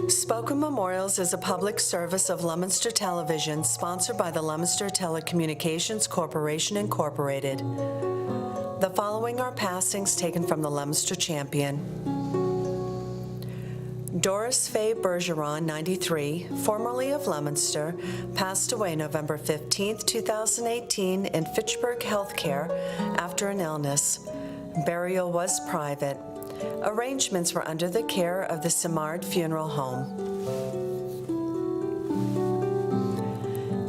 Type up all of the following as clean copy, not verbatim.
Spoken Memorials is a public service of Leominster Television, sponsored by the Leominster Telecommunications Corporation, Incorporated. The following are passings taken from the Leominster Champion. Doris Faye Bergeron, 93, formerly of Leominster, passed away November 15, 2018 in Fitchburg Healthcare after an illness. Burial was private. Arrangements were under the care of the Simard Funeral Home.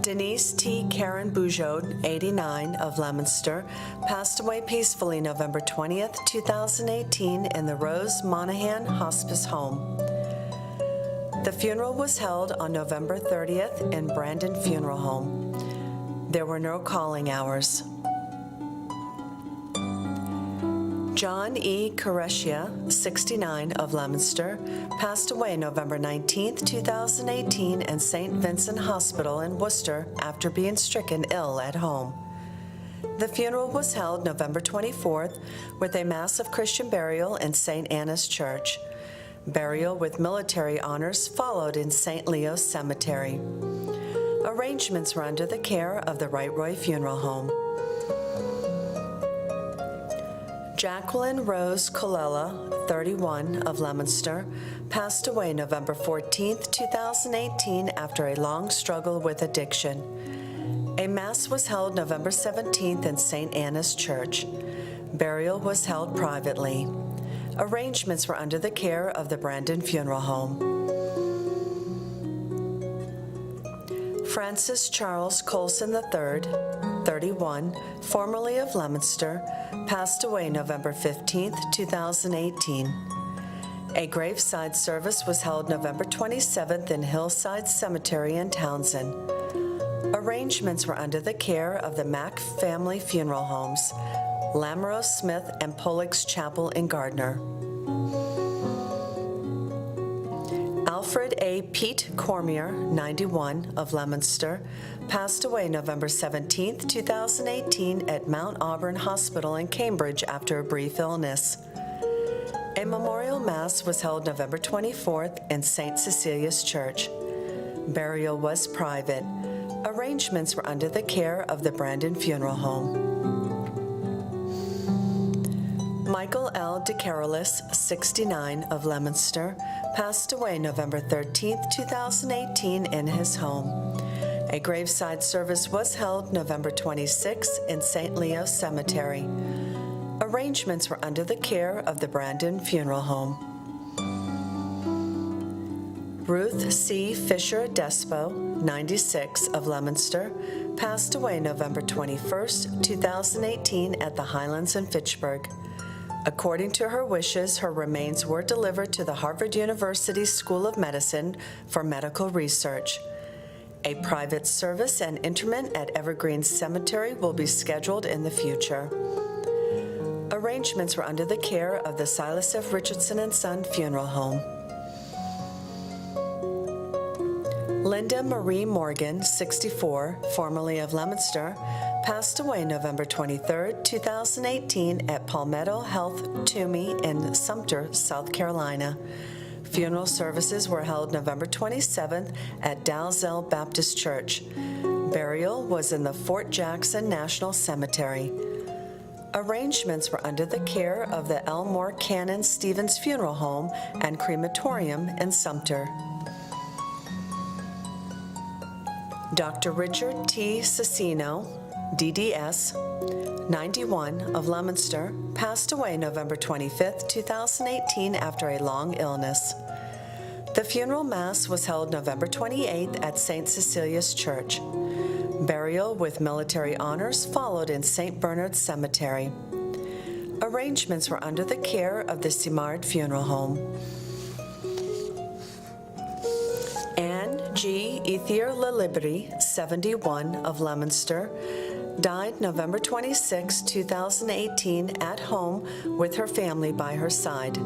Denise T. Karen Bugeaud, 89, of Leominster, passed away peacefully November 20th, 2018 in the Rose Monahan Hospice Home. The funeral was held on November 30th in Brandon Funeral Home. There were no calling hours. John E. Koresia, 69, of Leominster, passed away November 19, 2018 in St. Vincent Hospital in Worcester after being stricken ill at home. The funeral was held November 24th with a Mass of Christian burial in St. Anna's Church. Burial with military honors followed in St. Leo's Cemetery. Arrangements were under the care of the Wright Roy Funeral Home. Jacqueline Rose Colella, 31, of Leominster, passed away November 14, 2018 after a long struggle with addiction. A Mass was held November 17th in St. Anna's Church. Burial was held privately. Arrangements were under the care of the Brandon Funeral Home. Francis Charles Colson III, 31, formerly of Leominster, passed away November 15, 2018. A graveside service was held November 27th in Hillside Cemetery in Townsend. Arrangements were under the care of the Mack Family Funeral Homes, Lamoureux Smith and Pollock's Chapel in Gardner. Alfred A. Pete Cormier, 91, of Leominster, passed away November 17, 2018 at Mount Auburn Hospital in Cambridge after a brief illness. A memorial mass was held November 24th in St. Cecilia's Church. Burial was private. Arrangements were under the care of the Brandon Funeral Home. Michael L. DeCarolis, 69, of Leominster, passed away November 13, 2018 in his home. A graveside service was held November 26 in St. Leo's Cemetery. Arrangements were under the care of the Brandon Funeral Home. Ruth C. Fisher Despo, 96, of Leominster, passed away November 21, 2018 at the Highlands in Fitchburg. According to her wishes, her remains were delivered to the Harvard University School of Medicine for medical research. A private service and interment at Evergreen Cemetery will be scheduled in the future. Arrangements were under the care of the Silas F. Richardson and Son Funeral Home. Linda Marie Morgan, 64, formerly of Leominster, passed away November 23, 2018 at Palmetto Health Toomey in Sumter, South Carolina. Funeral services were held November 27th at Dalzell Baptist Church. Burial was in the Fort Jackson National Cemetery. Arrangements were under the care of the Elmore Cannon Stevens Funeral Home and Crematorium in Sumter. Dr. Richard T. Cicino, DDS, 91, of Leominster, passed away November 25, 2018 after a long illness. The funeral mass was held November 28th at St. Cecilia's Church. Burial with military honors followed in St. Bernard's Cemetery. Arrangements were under the care of the Simard Funeral Home. Anne G. Ethier LaLiberte, 71, of Leominster, died November 26, 2018 at home with her family by her side.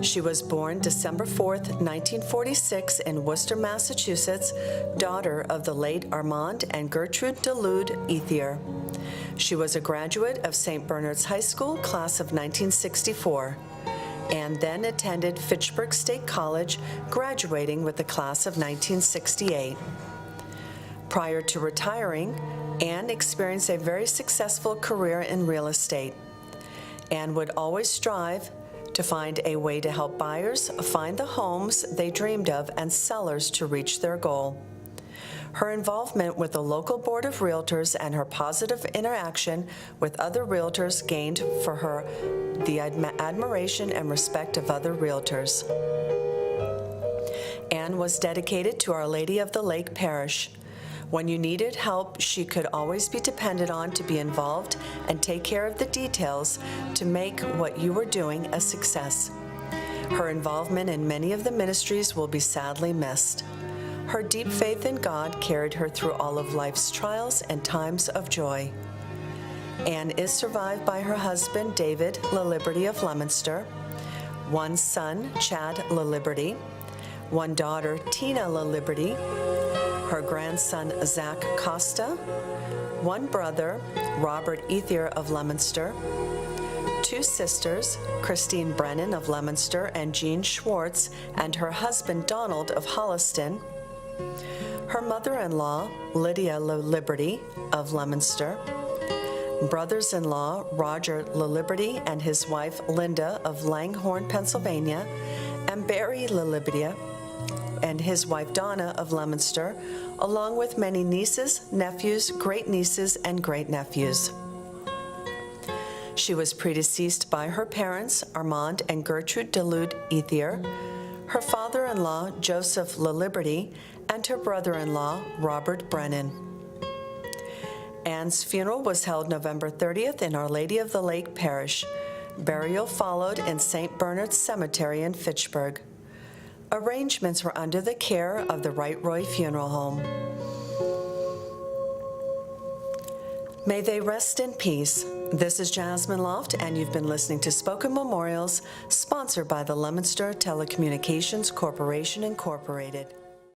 She was born December 4, 1946 in Worcester, Massachusetts, daughter of the late Armand and Gertrude DeLude Ethier. She was a graduate of St. Bernard's High School, class of 1964. and then attended Fitchburg State College, graduating with the class of 1968. Prior to retiring, Ann experienced a very successful career in real estate. Ann would always strive to find a way to help buyers find the homes they dreamed of and sellers to reach their goal. Her involvement with the local board of realtors and her positive interaction with other realtors gained for her the admiration and respect of other realtors. Ann was dedicated to Our Lady of the Lake Parish. When you needed help, she could always be depended on to be involved and take care of the details to make what you were doing a success. Her involvement in many of the ministries will be sadly missed. Her deep faith in God carried her through all of life's trials and times of joy. Ann is survived by her husband, David LaLiberty of Leominster, one son, Chad LaLiberty, one daughter, Tina LaLiberty, her grandson, Zach Costa, one brother, Robert Ethier of Leominster, two sisters, Christine Brennan of Leominster and Jean Schwartz, and her husband, Donald of Holliston, her mother-in-law, Lydia LaLiberty of Leominster, brothers-in-law, Roger LaLiberty and his wife, Linda of Langhorne, Pennsylvania, and Barry LaLiberty and his wife Donna of Leominster, along with many nieces, nephews, great-nieces, and great-nephews. She was predeceased by her parents, Armand and Gertrude DeLude Ethier, her father-in-law, Joseph LaLiberty, and her brother-in-law, Robert Brennan. Ann's funeral was held November 30th in Our Lady of the Lake Parish. Burial followed in St. Bernard's Cemetery in Fitchburg. Arrangements were under the care of the Wright Roy Funeral Home. May they rest in peace. This is Jasmine Loft, and you've been listening to Spoken Memorials, sponsored by the Leominster Telecommunications Corporation, Incorporated.